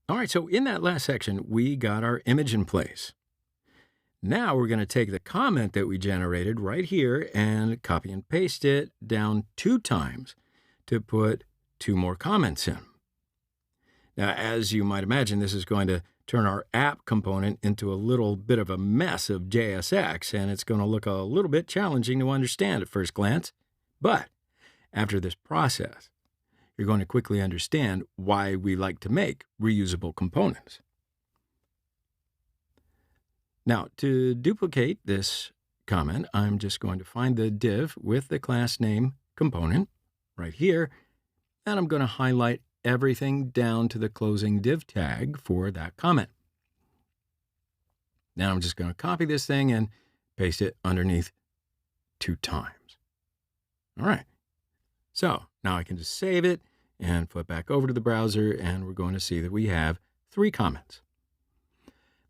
All right, so in that last section, we got our image in place. Now we're going to take the comment that we generated right here and copy and paste it down 2 times to put 2 more comments in. Now, as you might imagine, this is going to turn our app component into a little bit of a mess of JSX, and it's going to look a little bit challenging to understand at first glance. But after this process, you're going to quickly understand why we like to make reusable components. Now, to duplicate this comment, I'm just going to find the div with the class name component right here, and I'm going to highlight everything down to the closing div tag for that comment. Now I'm just going to copy this thing and paste it underneath 2 times. All right. So now I can just save it and flip back over to the browser, and we're going to see that we have 3 comments.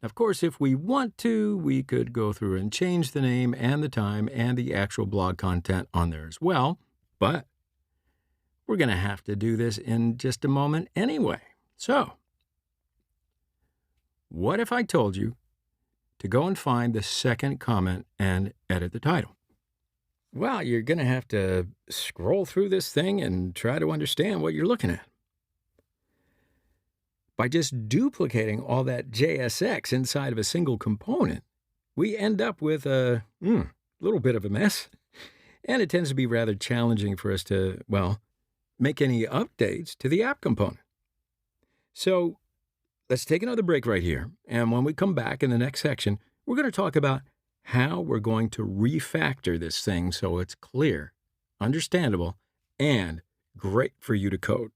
Of course, if we want to, we could go through and change the name and the time and the actual blog content on there as well, but we're going to have to do this in just a moment anyway. So, what if I told you to go and find the second comment and edit the title? Well, you're going to have to scroll through this thing and try to understand what you're looking at. By just duplicating all that JSX inside of a single component, we end up with a little bit of a mess. And it tends to be rather challenging for us to, well, make any updates to the app component. So let's take another break right here. And when we come back in the next section, we're going to talk about how we're going to refactor this thing so it's clear, understandable, and great for you to code.